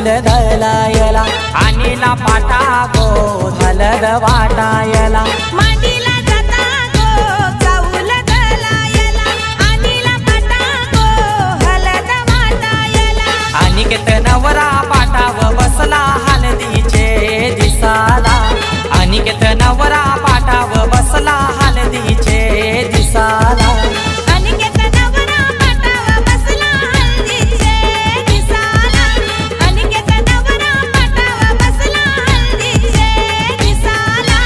चाऊल दलायला आणीला पाटा गो हलद वाटायला मांडीला जाता गो चाऊल दलायला आणीला पाटा गो हलद वाटायला अनिकेत नवरा पाटाव बसला हलदीचे दिसाला अनिकेत नवरा पाटाव बसला हलदीचे दिसाला अनिकेत नवरा पाटाव बसला हळदीचे दिसाला अनिकेत नवरा पाटाव बसला हळदीचे दिसाला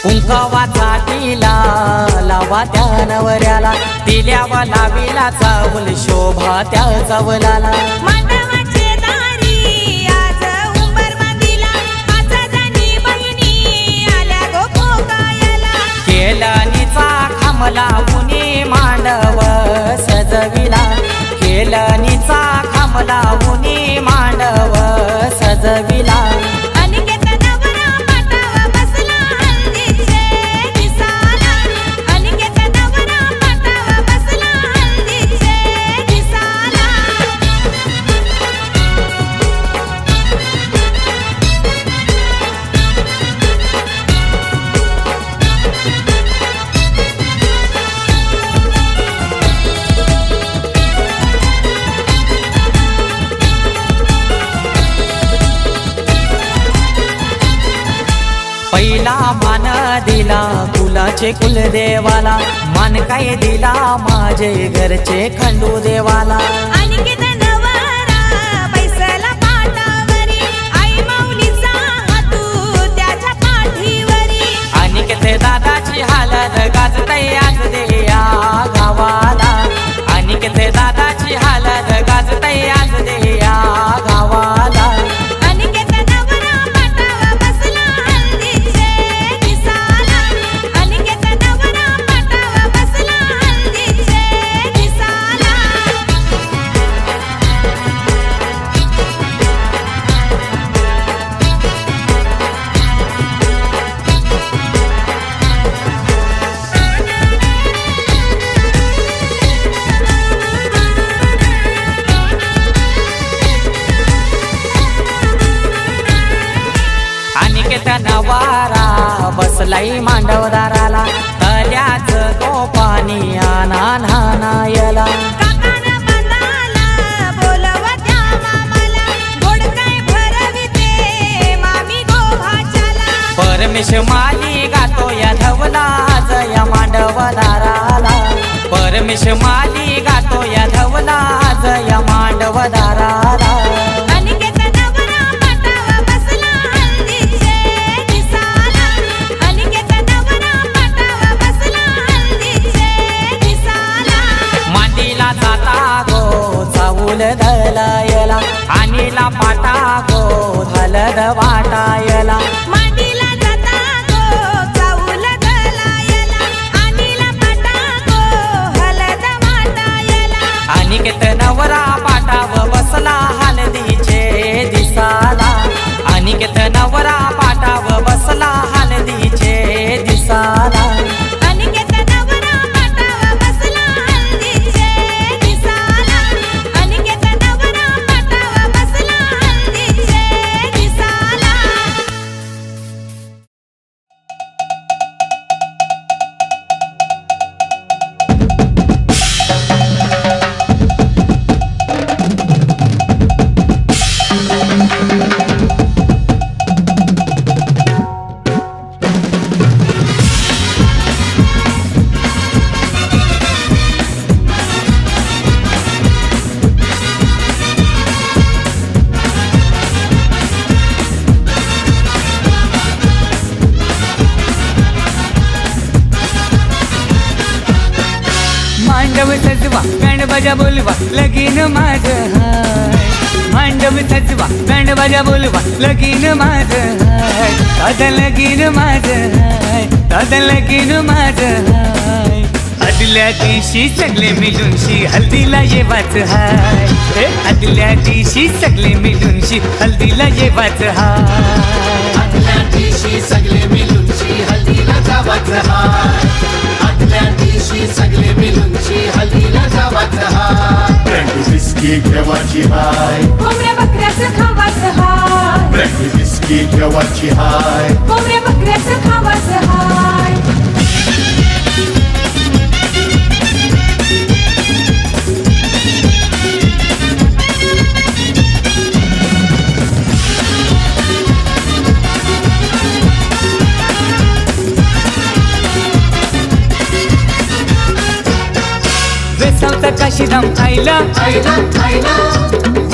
कुंकवाचा टिला लावा त्या नवऱ्याला दिल्यावा लावीला चावल शोभा त्या चावलाला मांडवाचे दारी आज उंबर बांधिला आज जाणी बहिणी आल्या गो भोगायला केलनीचा खांबला उनी मांडव सजविला केलनीचा खांबला उनी मांडव सजविला अनिकेत नवरा पाटाव बसला हळदीचे दिसाला अनिकेत नवरा पाटाव बसला हळदीचे दिसाला पहिला मान दिला कुलाचे कुलदेवाला मान काय दिला माझे घरचे खंडू देवाला अनिकेत नवरा बैसला पाटावरी आई माऊलीचा हातू त्याच्या पाठीवरी अनिकेत दादाची हालत गाजतय आज देया गावाला अनिकेत दादाची हालत गाजतय आज देया गावाला अनिकेत नवरा पाटाव बसला हळदीचे दिसाला अनिकेत नवरा पाटाव बसला हळदीचे दिसाला अनिकेत नवारा बसलाई मांडवदाराला तल्याच तो पाणी आना नानायला काकान बंदाला बोलवत्या मामाला गोड काय भरविते मामी गोभाच्याला परमेश माली गातो या धवला जया मांडवदाराला परमेश माली गातो या धवला जया मांडवदाराला अनिकेत नवरा पाटाव बसला हळदीचे दिसाला अनिकेत नवरा पाटाव बसला हळदीचे दिसाला मांडीला जाता गो चाऊल दलायला आणीला पाटा गो हलद वाटायला मांडीला जाता गो चाऊल दलायला आणीला पाटा गो हलद वाटायला अनिकेत नवरा पाटाव बसला हलदीचे दिसाला अनिकेत नवरा पाटाव बसला हलदीचे दिसाला अनिकेत नवरा पाटाव बसला हळदीचे दिसाला अनिकेत नवरा पाटाव बसला हळदीचे दिसाला मांडव सजवा बँड बाजा बोलवा लगीन माझं हाय मांडव सजवा बँड बाजा बोलवा लगीन माझं हाय दादा लगीन माझं हाय दादा लगीन माझं हाय आधी आदल्या दिवशी सगळे मिळूनशी हल्दीला येवाच हाय हे आदल्या दिवशी सगळे मिळूनशी हल्दीला येवाच हाय आदल्या दिवशी सगळे मिळूनशी हल्दीला जावाचं हाय आदल्या दिवशी सगळे मिळूनशी हल्दीला जावाचं हाय ब्रँडी विस्की घेवाची हाय कोंबड्या बकऱ्याचं खावाचं हाय ब्रँडी विस्की घेवाची हाय कोंबड्या बकऱ्याचं खावाचं हाय वेसावता काशीराम आईला आईला आईला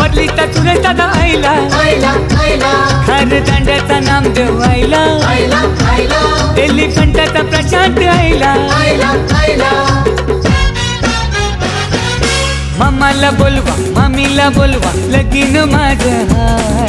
वरलीचा तुरे दादा आईला आईला आईला खर दांड्याचा नामदेव आईला आईला आईला एलिफंटाचा प्रशांत आईला आईला आईला मामाला बोलवा मामीला बोलवा लगीन माझं हाय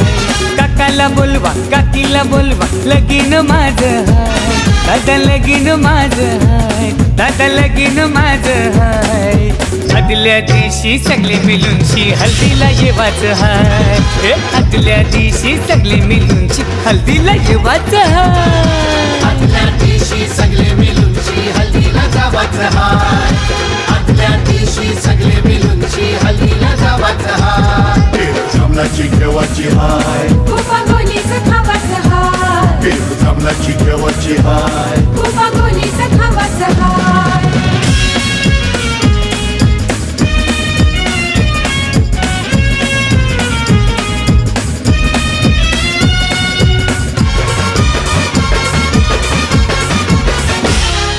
काकाला बोलवा काकीला बोलवा लगीन माझं हाय दादा लगीन माझं हाय दादा लगीन माझं हाय आदल्या दिवशी सगळे मिळूनशी हल्दीला येवाचं हाय हे आदल्या दिवशी सगळे मिळूनशी हल्दीला येवाचं हाय आदल्या दिवशी सगळे मिळूनशी हल्दीला जावाचं हाय आदल्या दिवशी सगळे मिळूनशी हल्दीला जावाचं हाय जमलाची घेवाची हाय खूपा गोलीचं खावाचं हाय जमलाची घेवाची हाय खूपा गोलीचं खावाचं हाय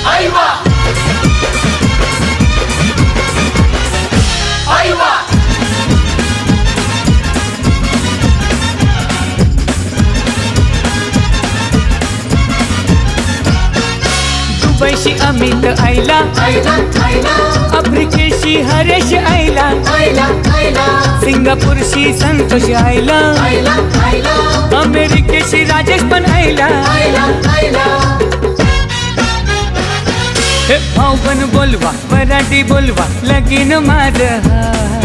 आई वा आई वा दुबईशी अमित आईला आईला आईला आफ्रिकेशी हरेश आईला आईला आईला सिंगापूरशी संतोष आईला आईला आईला अमेरिकेशी राजेश पण आईला आईला आईला हे भाऊ पण बोलवा मराठी बोलवा लगीन माझं हाय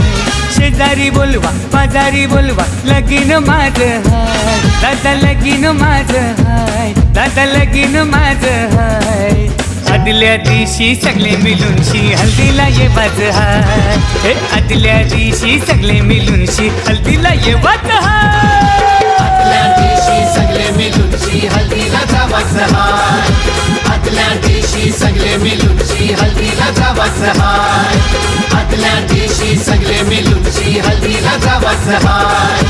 शेजारी बोलवा बाजारी बोलवा लगीन माझं हाय दादा लगीन माझं हाय दादा लगीन माझं हाय आदल्या दिवशी सगळे मिळूनशी हल्दीला येवाचं हाय हे आदल्या दिवशी सगळे मिळूनशी हल्दीला येवाचं हाय आदल्या दिवशी सगळे मिळूनशी हल्दीला जावाचं हाय आदल्या दिवशी सगळे मिळूनशी हल्दीला जावाचं हाय आदल्या दिवशी सगळे मिळूनशी हल्दीला जावाचं हाय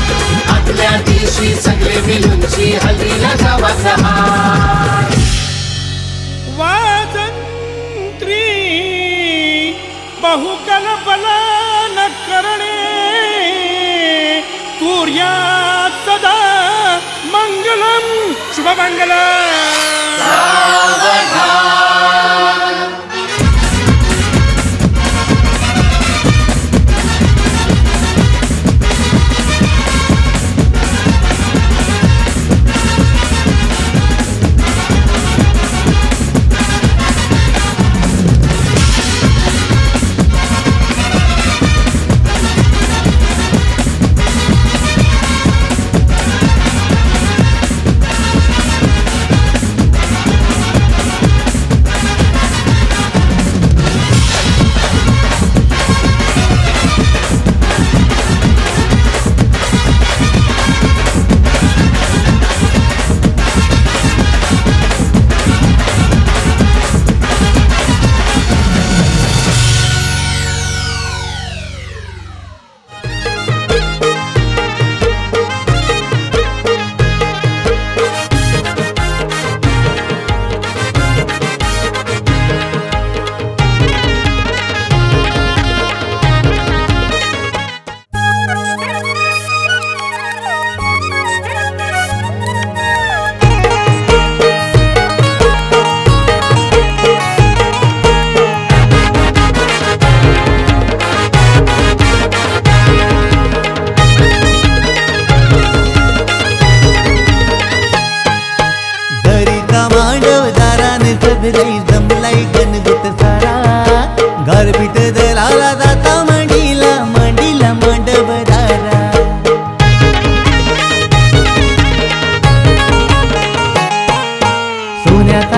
आदल्या दिवशी सगळे मिळूनशी हल्दीला जावाचं हाय वाजंत्री बहुकल्पना करणे कुर्यात् सदा मंगलम शुभमंगलम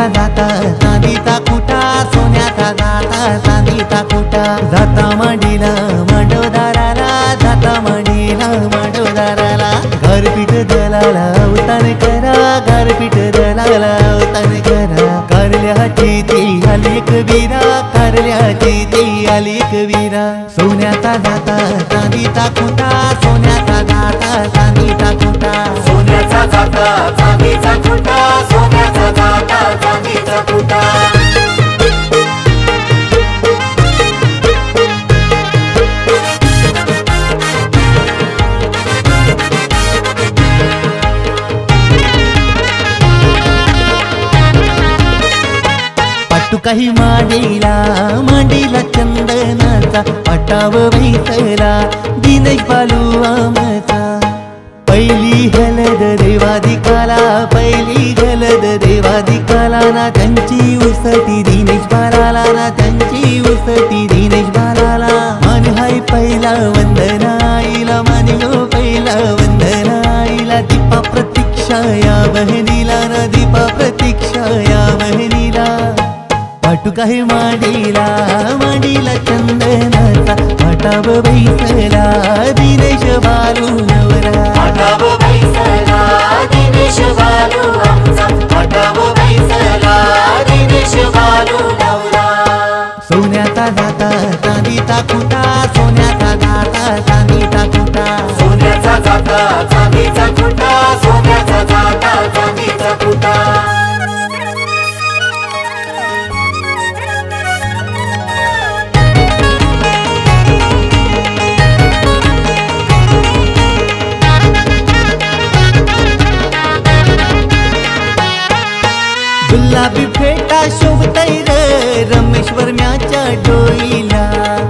सोन्याचा जाता चांदीचा कुटा, सोन्याचा जाता चांदीचा कुटा. जाता मांडीला मांडवदाराला, जाता मांडीला मांडवदाराला. गारपीट दलाला अवतान करा, गारपीट दलाला अवतान करा. कारल्याची ती आली कबीरा, कारल्याची ती आली कबीरा. सोन्याचा जाता चांदीचा कुटा, सोन्याचा जाता चांदीचा कुटा. सोन्याचा जाता चांदीचा कुटा, सोन्याचा जाता चांदीचा कुटा. पाटू काही मांडीला मांडीला चंदनाचा पटाव बैसला दिनेश बालू आमचा. पहिली हलद देवादिकाला, पहिली हलद देवादिकाला ना त्यांची उसटी दिनेश बालाला, ना त्यांची उसटी दिनेश बालाला. मान हाय पहिला वंदनाईला, मानिलो पहिला वंदनाईला. दीपा प्रतीक्षा या बहिणीला ना, दीपा प्रतीक्षा या बहिणीला. पाटू काही मांडीला मांडीला चंदनाचा पटाव बैसला दिनेश बालू नवरा. पटाव बैसला दिनेश बालू आमचा, पटाव बैसला दिनेश बालू नवरा. सोन्याचा जाता चांदीचा कुटा, सोन्याचा जाता चांदीचा कुटा. सोन्याचा जाता चांदीचा कुटा, सोन्याचा जाता चांदीचा कुटा. गुलाबी फेटा शोभतय र रमेश्वर म्याच्या डोईला.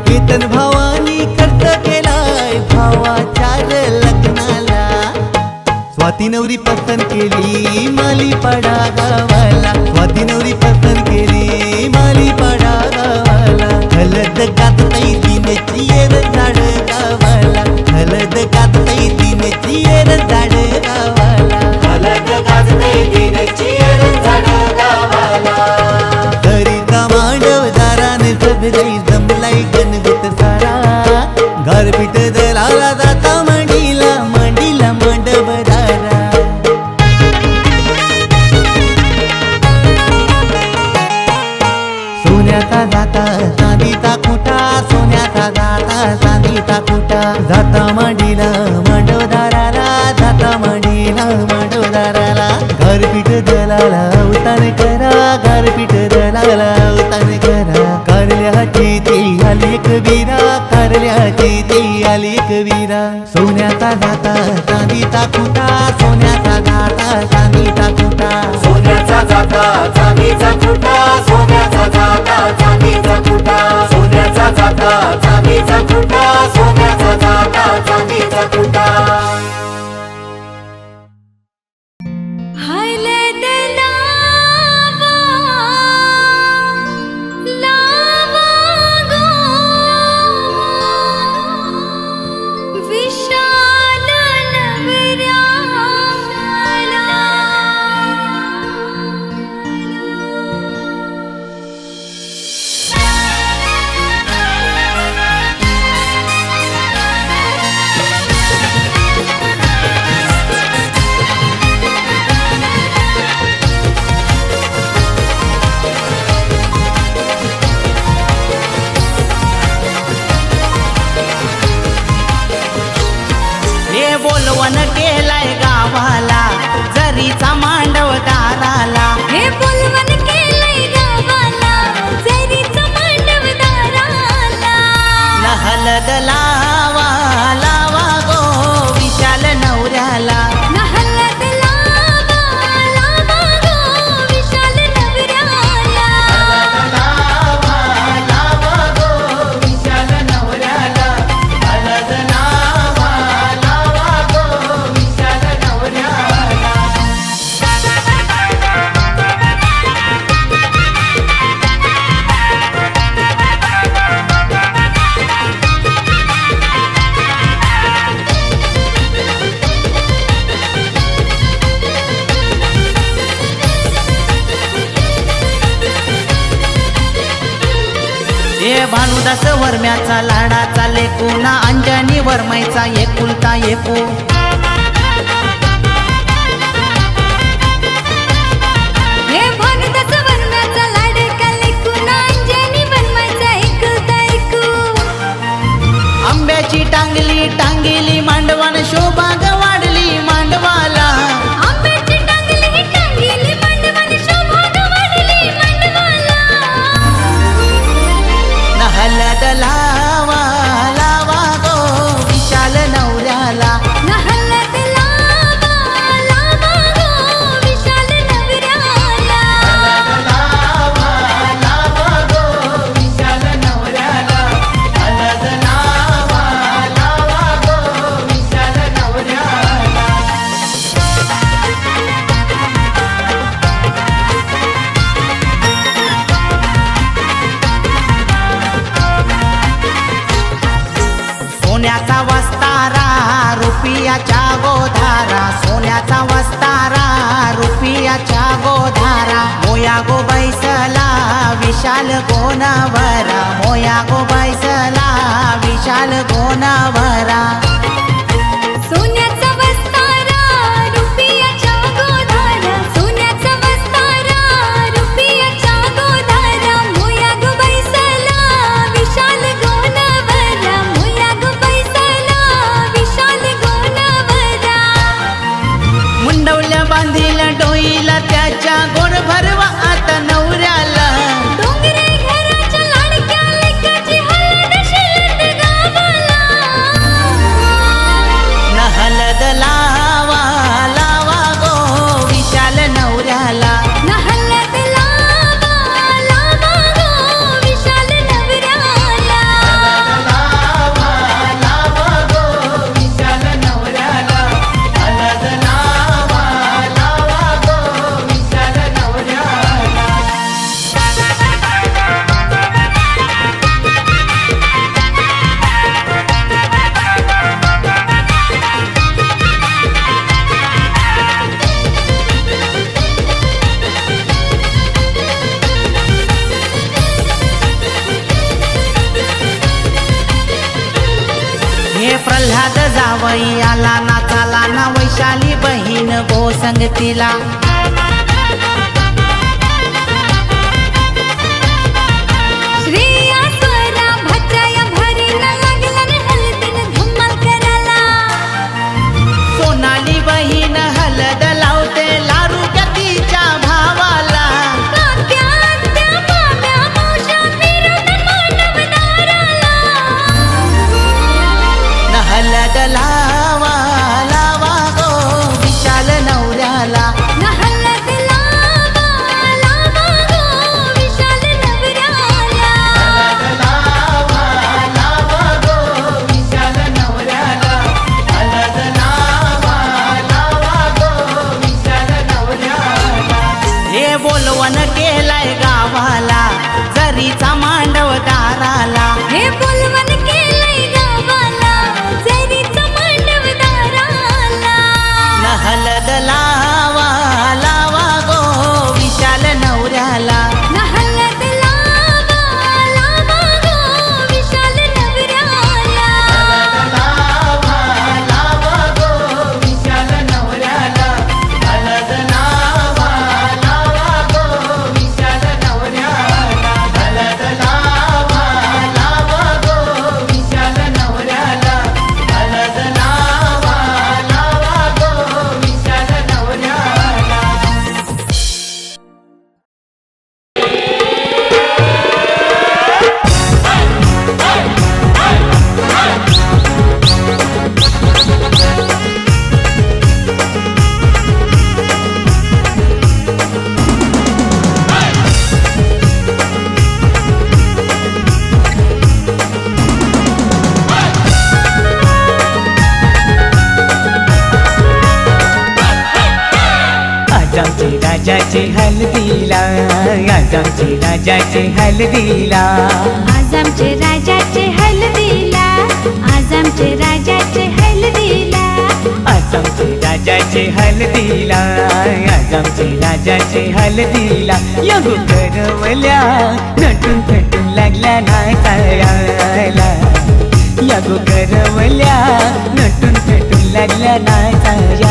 केतन भावानी खर्च केलाय भावाच्या र लग्नाला. स्वाती नवरी पसंत केली माली पडा गावाला, स्वाती नवरी पसंत केली माली पडा गावाला. हलद गातई दिनची येर झाड गावाला, हलद गातई दिनची येर झाड गावाला. हलद गाजते दिनची येर झाड गावाला. दरीचा मांडवदारान सगळी जमलाय गणगुत सारा. गारपीट दलाला जाता मांडीला मांडीला मांडवदारा. सोन्याचा जाता चांदीचा कुटा, सोन्याचा जाता चांदीचा कुटा. जाता मांडीला मांडवदाराला, जाता मांडीला मांडवदाराला. गारपीट दलाला अवतान करा, गारपीट दलाला अवतान करा. कारल्याची ती आली कबीरा, कारल्याची ती आली कबीरा. सोन्याचा जाता चांदीचा कुटा, सोन्याचा जाता चांदीचा कुटा. सोन्याचा जाता चांदीचा कुटा, सोन्याचा जाता चांदीचा कुटा. सोन्याचा जाता चांदीचा कुटा, सोन्याचा जाता चांदीचा कुटा. हळद लावा, लावा गो, विशाल नवऱ्याला. भानुदास वर्म्याचा लाडाचा लेकुना अंजनी वर्माईचा एकुलता एकू हे भानुदास वर्म्याचा लाडका लेकुना अंजनी वर्माचा एकुलता एकू आंब्याची टांगली टांगेली मांडवान शोभा ग वाढली मांडवाला आंब्याची टांगली टांगली मांडवान शोभा ग वाढली मांडवाला हलद लावा लावा गो विशाल नवऱ्याला हलद लावा लावा गो विशाल नवऱ्याला लावा लावा गो विशाल नवऱ्याला हलद लावा लावा गो विशाल नवऱ्याला सोन्याचा वस्तारा रुपयाच्या गोधारा सोन्याचा वस्तारा रुपयाच्या गोधारा मोया गो बैसला विशाल गोनवरा मोया गो बैसला विशाल गोनवरा सोन्याचा वस्तारा रुपयाच्या गोधारा सोन्याचा वस्तारा रुपयाच्या गोधारा मोया गो बैसला विशाल गोनवरा मोया गो बैसला विशाल गोनवरा मुंडवल्या बांधील डोईला त्याच्या गोड भरवा आता नवऱ्याला डोंगरे घराच्या लाडक्या लेकाची हलद शिलद गावाला हलद लावा लावा गो विशाल नवऱ्याला हलद लावा लावा गो विशाल नवऱ्याला लावा लावा गो विशाल नवऱ्याला हलद लावा लावा गो विशाल नवऱ्याला हे प्रल्हाद जावई आला ना चाला ना वैशाली बहीण गो संगतीला श्रेया स्वरा भटाया भरीन लागलन हलदीन धम्माल करायला सोनाली बहीण हलद लावते लारू तिच्या भावाला कात्या आत्या माम्या मावश्या फिरवतात मांडवदाराला हलद लावा लावा गो विशाल नवऱ्याला हलद लावा लावा गो विशाल नवऱ्याला लावा लावा गो विशाल नवऱ्याला हलद लावा लावा गो विशाल नवऱ्याला हे बोलवण केलाय गावाला जरीचा मांडव दाराला हे बोलवण केलंय गावाला जरीचं मांडवदाराला हलद लावा लावा गो विशाल नवऱ्याला हलद लावा लावा गो विशाल नवऱ्याला लावा लावा गो विशाल नवऱ्याला हलद लावा लावा गो विशाल नवऱ्याला हलद लावा लावा गो विशाल नवऱ्याला हलद लावा लावा गो विशाल नवऱ्याला आज आमचे राजाचे हल्दीला आज आमचे राजाचे हल्दीला आज आमचे राजाचे हलदीला आज आमचे राजाचे हलदीला आज आमचे राजाचे हल्दीला आज आमचे राजाचे हल्दीला या करवल्या नटून थटून लागल्या नाचायला या गो करवल्या नटून थटून लागल्या नाचायला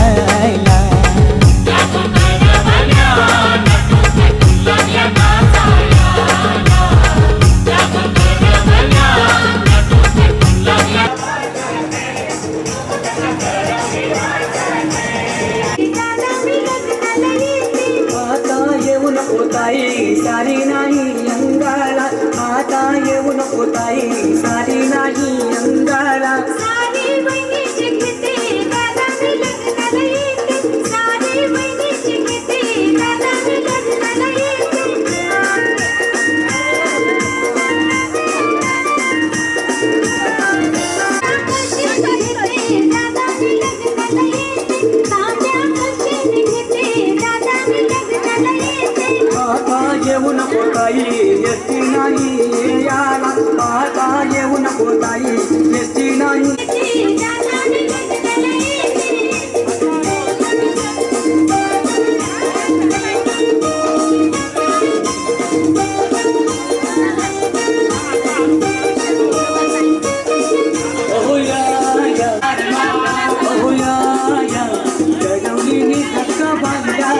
आता येऊ नको ताई सारी नाही अंगाला आता येऊ नको ताई सारी नाही अंगाला सारी बहिणीची घेते दादा मी लग्नाला येते सारी बहिणीची घेते दादा मी लग्नाला येते कशी घेते दादा मी लग्नाला येते तांब्या कशी घेते दादा मी लग्नाला येते आता येऊ नको ताई येती नाही याला आता येऊ नको ताई येती नाही दादा मी लग्नाला येते अहोया या अहोया या गडवलीनी धक्का बांधला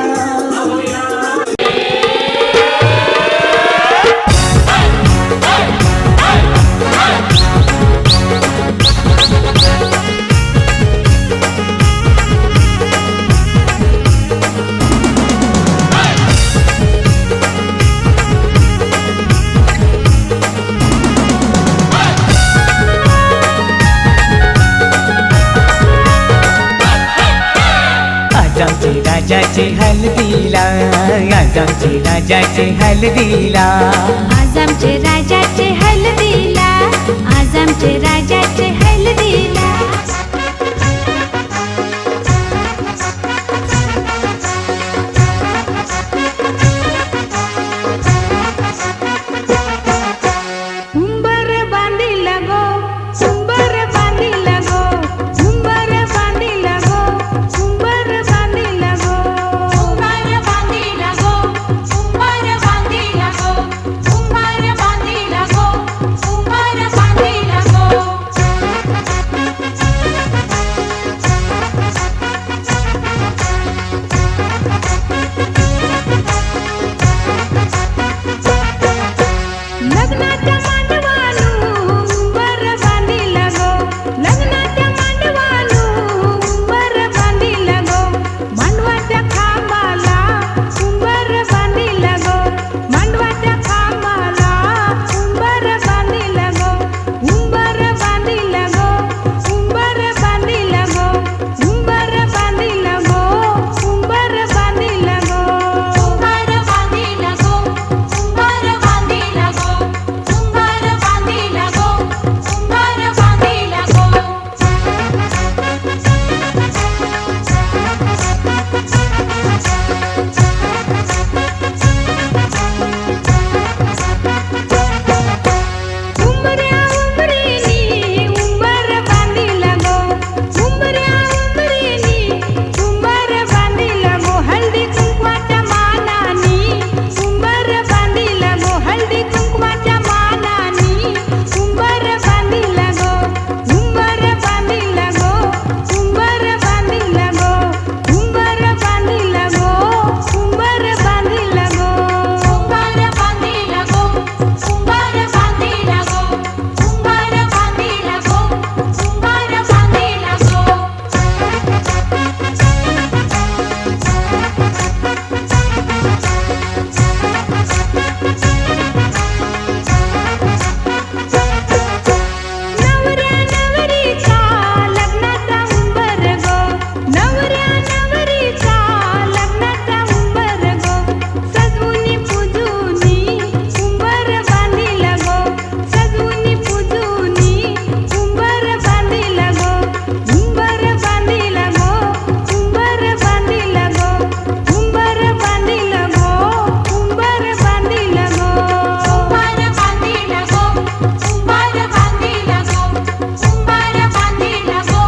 आज आमचे राजाचे हल्दीला आज आमचे राजाचे हल्दीला आज आमचे राजाचे हल्दीला आज आमचे राजाचे हल्दीला उंबर बांधिला गो उंबर बांधिला गो उंबर बांधिला गो उंबर बांधिला गो उंबर बांधिला गो उंबर बांधिला गो उंबर बांधिला गो उंबर बांधिला गो लग्नाच्या मांडवानू उंबर बांधिला गो लग्नाच्या मांडवानू उंबर बांधिला गो मांडवाच्या खांबाला उंबर बांधिला गो मांडवाच्या खांबाला उंबर बांधिला गो उंबर बांधिला गो उंबर बांधिला गो उंबर बांधिला गो उंबर बांधिला गो उंबर बांधिला गो उंबर बांधिला गो उंबर बांधिला गो उंबर बांधिला गो उंबऱ्या उंबरीनी उंबर बांधिला गो उंबऱ्या उंबरीनी उंबर बांधिला गो हळदी कुंकवाच्या मानानी उंबर बांधिला गो हळदी कुंकवाच्या मानानी उंबर बांधिला गो उंबर बांधिला गो उंबर बांधिला गो उंबर बांधिला गो उंबर बांधिला गो उंबर बांधिला गो उंबर बांधिला गो उंबर बांधिला गो उंबर बांधिला नवऱ्या नवरीचा लग्नाचा उंबर गो नवऱ्या नवरीचा लग्नाचा उंबर गो सजवुनी पूजुनी उंबर बांधिला गो सजवुनी पूजुनी उंबर बांधिला गो उंबर बांधिला गो उंबर बांधिला गो उंबर बांधिला गो उंबर बांधिला गो उंबर बांधिला गो उंबर बांधिला गो उंबर बांधिला गो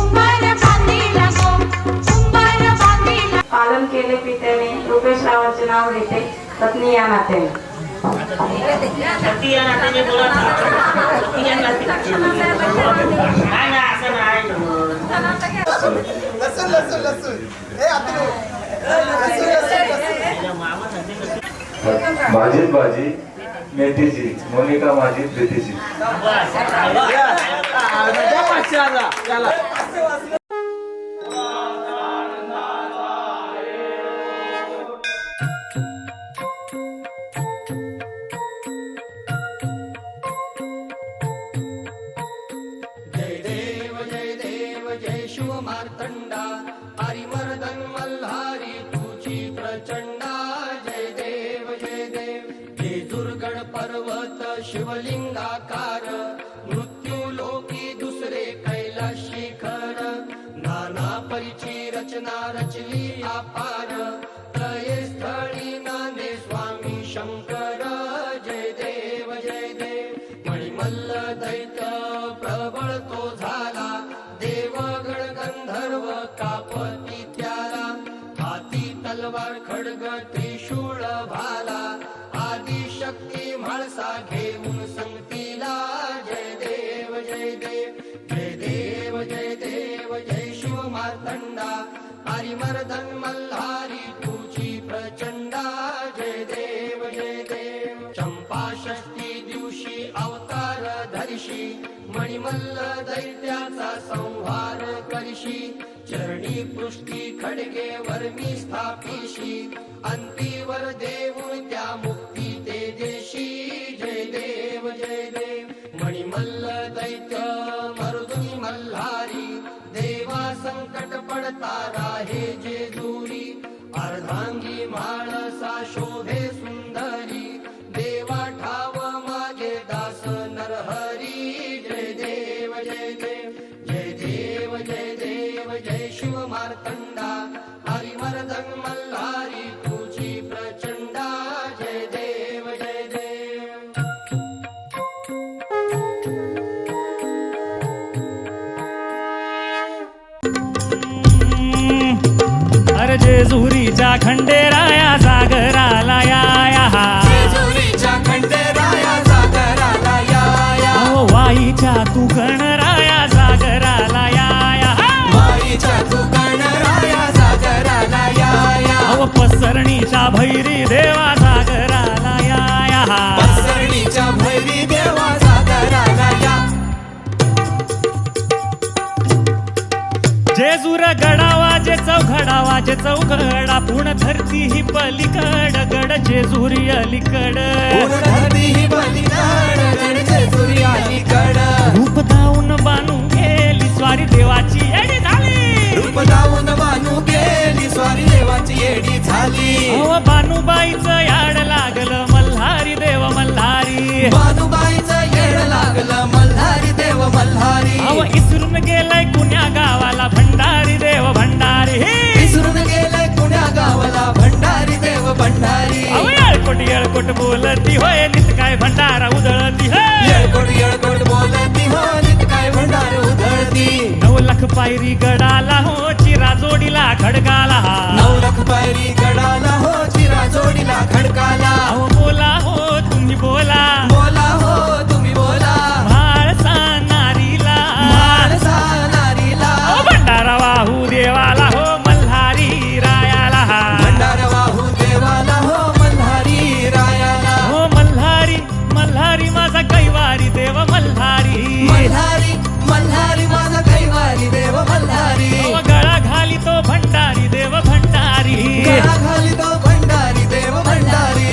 उंबर बांधिला गो उंबर बांधिला पालन केले पित्याने रुपेश रावाचे नाव घेते पत्नी या नात्याने भाजीत भाजी मेथीची मोनिका माझी प्रीतीची. जय शिव मार्तंडा हरिमर्दन मल्हारी तुझी प्रचंडा. जय देव हे दुर्गड पर्वत शिवलिंगाकार मृत्यू लोकी दुसरे कैलास शिखर. नाना परिची रचना रचली अपार त्रये स्थळी नांदे स्वामी शंकर. जय देव मणिमल्ल दैत्य प्रबळ तो झाला देवगण गंधर्व कापती त्याला. हाती तलवार खड्ग त्रिशूळ भाला आदिशक्ती म्हाळसा घेऊन संगतीला. जय देव जय शिव मार्तंडा हरिमर्दन मल्हारी तुझी प्रचंडा. जय देव चंपा षष्ठी दिवशी अवतार धरिशी मणिमल्ल दैत्याचा संहार करशी. चरणी पृष्ठी खडगे वर्मी स्थापिशी अंतीवर देऊन त्या मुक्ती ते देशी. जय देव मणिमल्ल दैत्य मरुदुनी मल्हारी देवा संकट पडता राहे जेजुरी. अर्धांगी माळसा शोभे सुंदरी देवा ठाव मागे दास नरहरी. जय देव जय शिव मार्तंडा हरिमर्दन मल्हारी तुझी प्रचंडा. जय देव अरे जेजुरीच्या खंडेराया सागराला या वाईच्या तू गणराया सागराला या पसरणीच्या भैरी देवा सागराला जेजूर गडावाचे चौघडावाचे चौघडा पुण धरती ही पलीकड गड जेजुरी अलीकड. रूप धावून बानू गेली स्वारी देवाची येडी झाली. अहो बानूबाईचं याड लागलं मल्हारी देव. अहो इसरून गेलंय कुण्या गावाला भंडारी देव. अहो येळकोट बोलती होय नित काय भंडारा उधळती होय. 9 लाख पायरी गडाला हो चिरा जोडीला खडकाला. 9 लाख पायरी गडाला हो चिरा जोडीला खडकाला. अहो बोला हो तुम्ही बोला तुम्ही बोला म्हाळसा नारीला भंडारा वाहू देवाला हो मल्हारी रायाला. हो मल्हारी माझा कैवारी देव मल्हारी. माझा कैवारी देव मल्हारी. अहो गळा घाली तो भंडारी देव भंडारी. गळा घाली तो भंडारी देव भंडारी.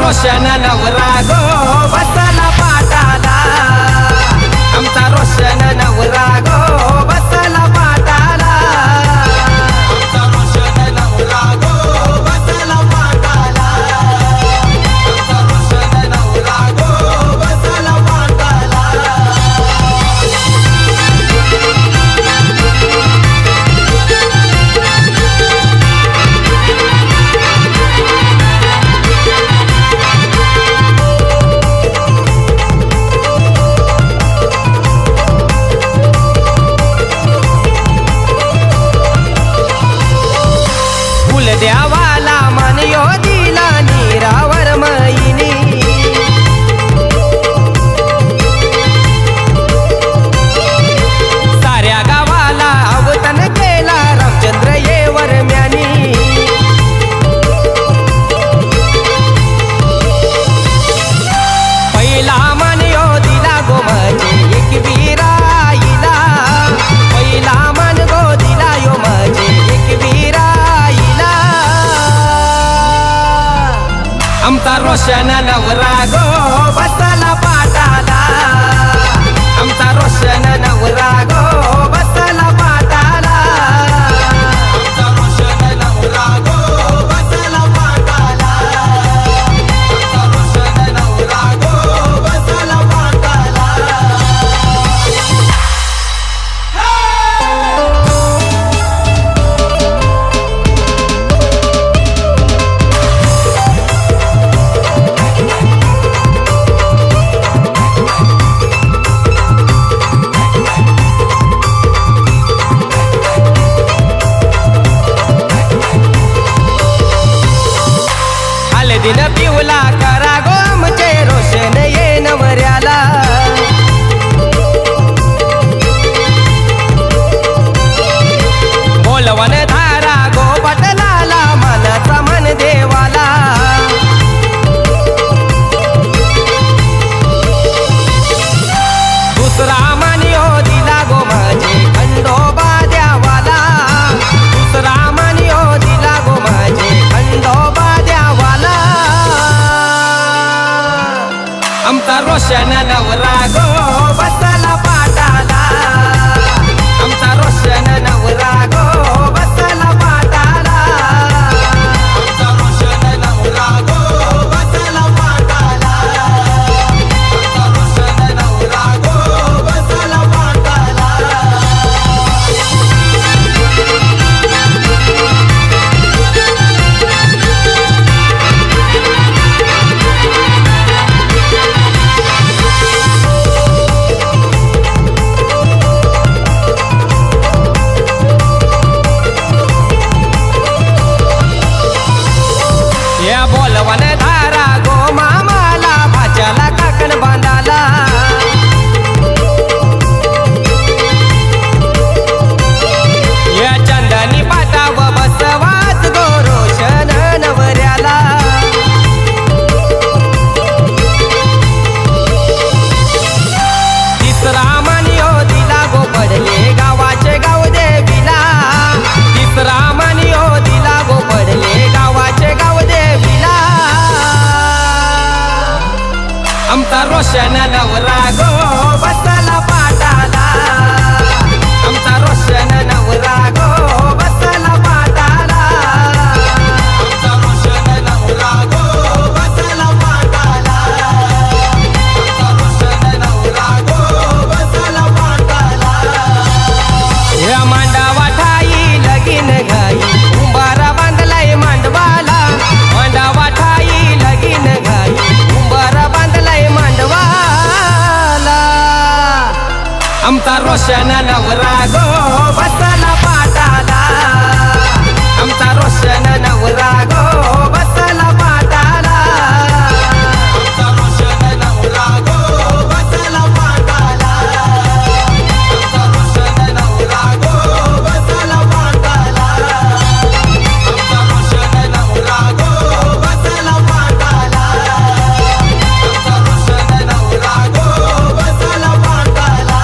रोशन नवरा गो बसला पाटाला आमचा रोशन नवरा गो बसला पाटाला आमचा रोशन नवरा गो बसला पाटाला आमचा रोशन नवरा गो बसला पाटाला देवाला मन यो दिला नीरावर मैनी साऱ्या गावाला अवतन केला रामचंद्र येवर म्यानी पहिला मन यो दिला गो माझे एक वीराईला पहिला मन गो दिला यो माझे एक वीरा आमचा रोशन नवरा गो बसला पाटाला आमचा रोशन नवरा गो बसला पाटाला आमचा रोशन नवरा गो बसला पाटाला आमचा रोशन नवरा गो बसला पाटाला दिन पिवला करा गो आमचे रोशन ये नवऱ्याला बोलवन धारा गो पटलाला मनाचा मन देवाला दुसरा मन यो दिला गो माझे खंडोबा द्यावाला दुसरा मन यो दिला गो माझे खंडोबा द्यावाला आमचा रोशन नवरा गो बसला पाटाला आमचा रोशन नवरा गो बसला पाटाला आमचा रोशन नवरा गो बसला पाटाला आमचा रोशन नवरा गो बसला पाटाला या बोलवन धारा गो मामाला भाच्याला काकण बांधाला या चंदनी पाटाव बसवाच गो रोशन नवऱ्याला तिसरा मन यो दिला गो पडले गावाचे गाव देवीला तिसरा मन यो दिला गो पडले गावाचे गाव देवीला आमचा रोशन नवरा गो बसला पाटाला आमचा रोशन नवरा गो बसला पाटाला आमचा रोशन नवरा गो बसला पाटाला आमचा रोशन नवरा गो बसला पाटाला या मांडावा ठाई लगीन घाई उंबारा बांधलाय मांडवाला मांडावा ठाई लगीन घाई उंबारा बांधलाय मांडवाला आमचा रोशन नवरा गो बसला पाटाला आमचा रोशन नवरा गो बसला पाटाला आमचा रोशन नवरा गो बसला पाटाला आमचा रोशन नवरा गो बसला पाटाला आमचा रोशन नवरा गो बसला पाटाला आमचा रोशन नवरा गो बसला पाटाला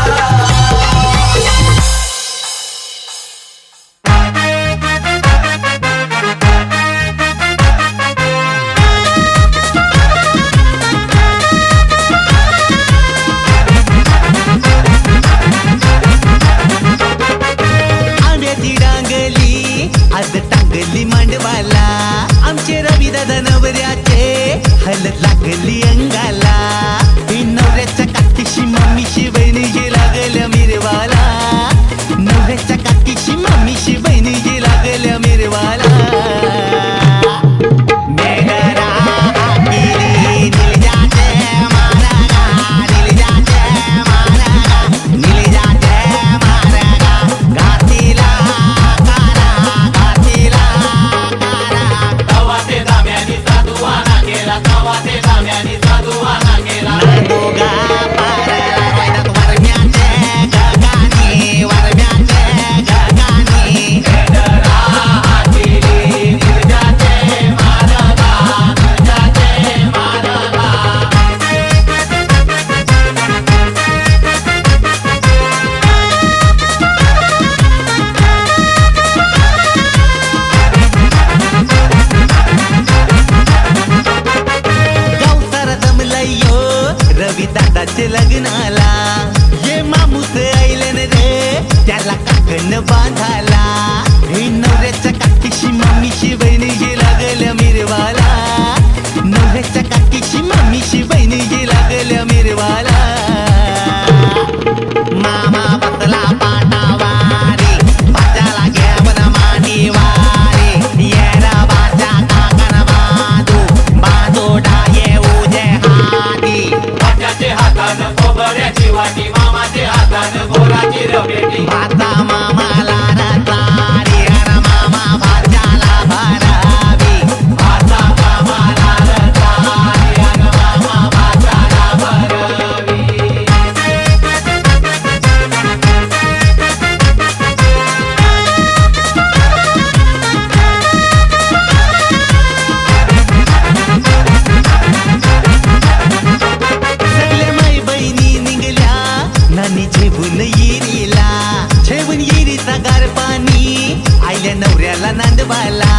गार पाणी आईल्या नवऱ्याला नांदवाला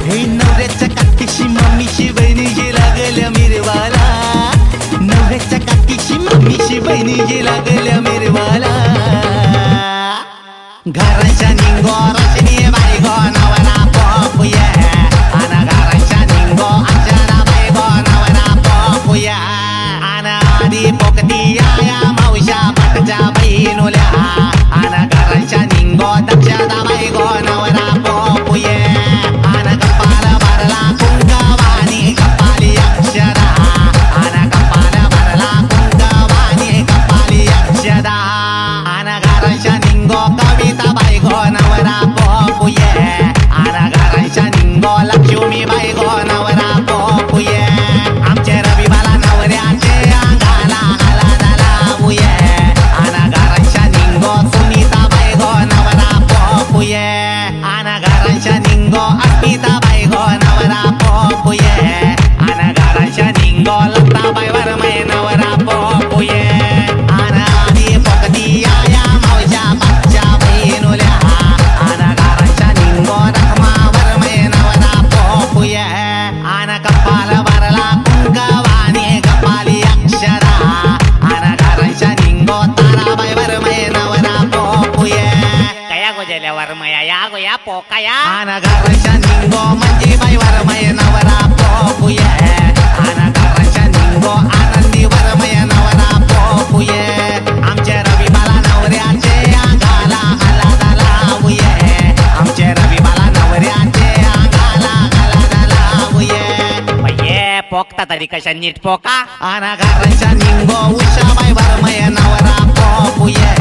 हे नवऱ्याच्या काकीशी मम्मीशी बहिणीशी लागल्या मिरवाला नवऱ्याच्या काकीशी मम्मीशी बहिणीशी लागल्या मिरवाला घराच्या निंगो रचनी बायगो नवरा पपुया आना घराच्या निंगो आचारा बायगो नवरा पपुया आना आधी पोकती आया मावशा पाटच्या बहिणुल्या आना घराच्या निंगो दक्षदा बायगो नवरा पपुया आना कपाल भरला कुंकवानी कपाली अक्षरा आना कपाल भरला कुंकवानी कपाली अक्षदा आना घराच्या निंगो कविता बायगो नवरा पपुये आना घराच्या निंगो लक्ष्मी बायगो नवरा पपुये आमच्या रविबाला नवऱ्याचे अंगाला हलाद लावूये आना घराच्या निंगो सुनीता बायगो नवरा पपुये आना घराच्या निंगो अस्मिता बायगो नवरा पपुये आना घराच्या निंगो लता बायवर मै नवरा पपुये आना आधी पोकती आया मावशा पाटच्या बहिणुल्या आना घराच्या निंगो रखमावर मै नवरा पपुये आना कपाल भरला कुंकवानी कपाली अक्षरा आना घराच्या निंगो ताराबाईवर मै नवरा पपुये कया गोजल्या वरमया या गोया पोकाया आना घराच्या निंगो मंजी बाईवर मै नवरा पपुये आना घराच्या निंगो आनंदी वर मै नवरा पपुये आमच्या रविबाला नवऱ्याचे अंगाला हलाद लावूये आमच्या रविबाला नवऱ्याचे अंगाला हलाद लावूये पोकता तरी कशा नीट पोका आना घराच्या निंगो उषाबाई वर मै नवरा पपुये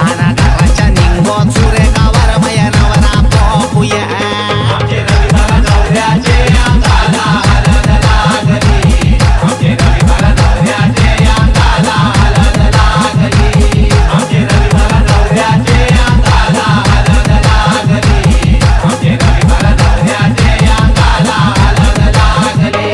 आना घराच्या निंगो सुरेखावर मै नवरा पपुये आमच्या रविबाला नवऱ्याचे अंगाला हलाद लागली आमच्या रविबाला नवऱ्याचे अंगाला हलाद लागली आमच्या रविबाला नवऱ्याचे अंगाला हलाद लागली आमच्या रविबाला नवऱ्याचे अंगाला हलाद लागली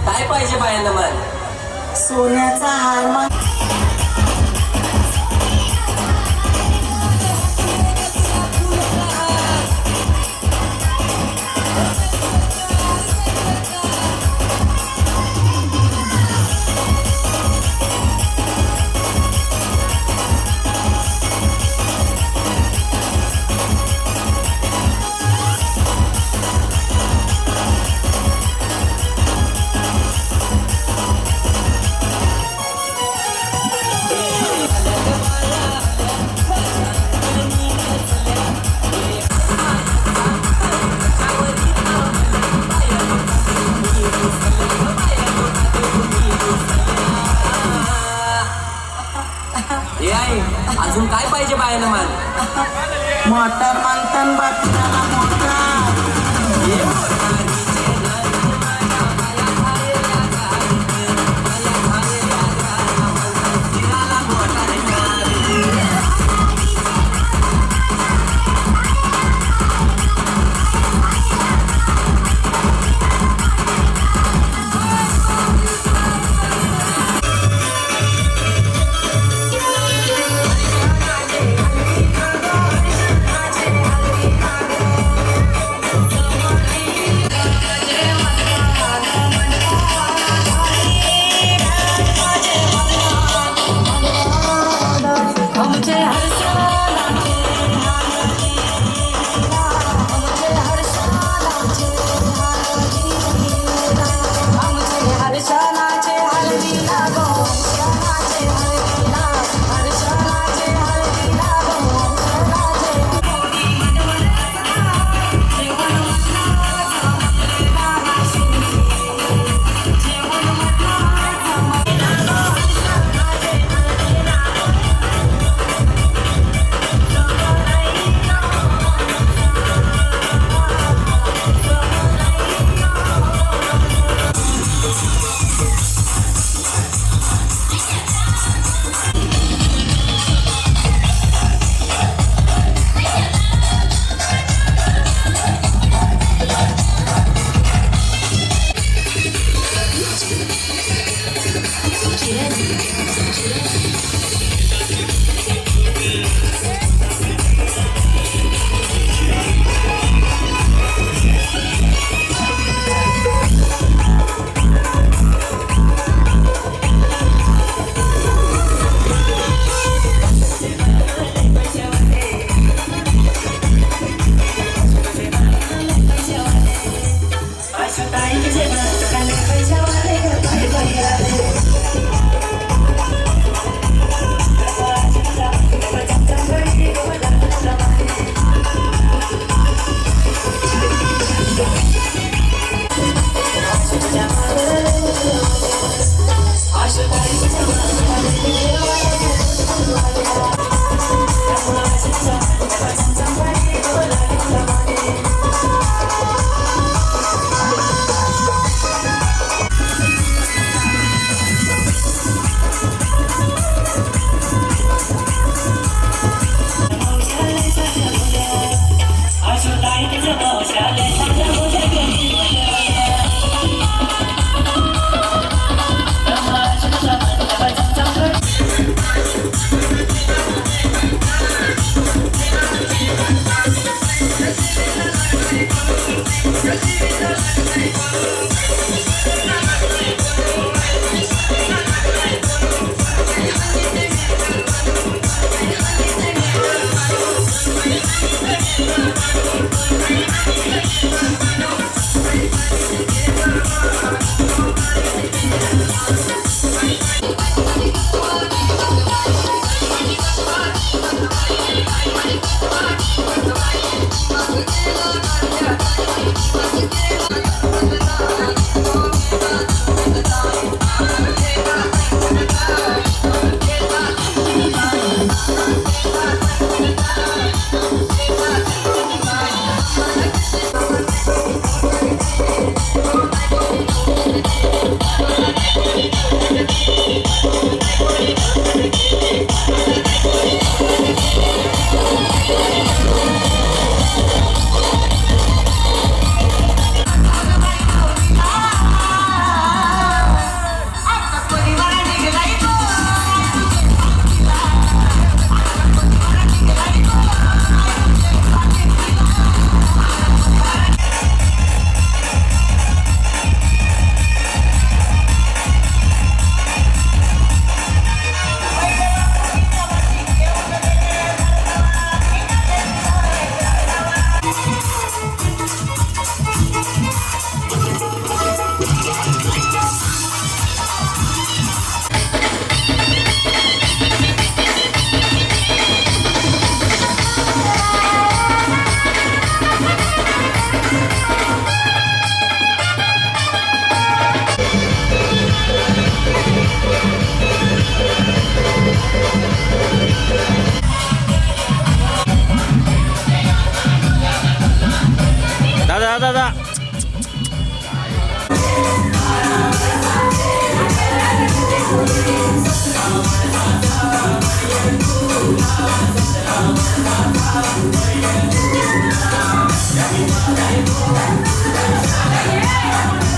काय पाहिजे बायांना मग? सोन्याचा हार मग अजून काय पाहिजे बायांना मग? मोटर मंथन बातम्याला मोटर दादा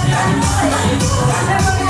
Yeah.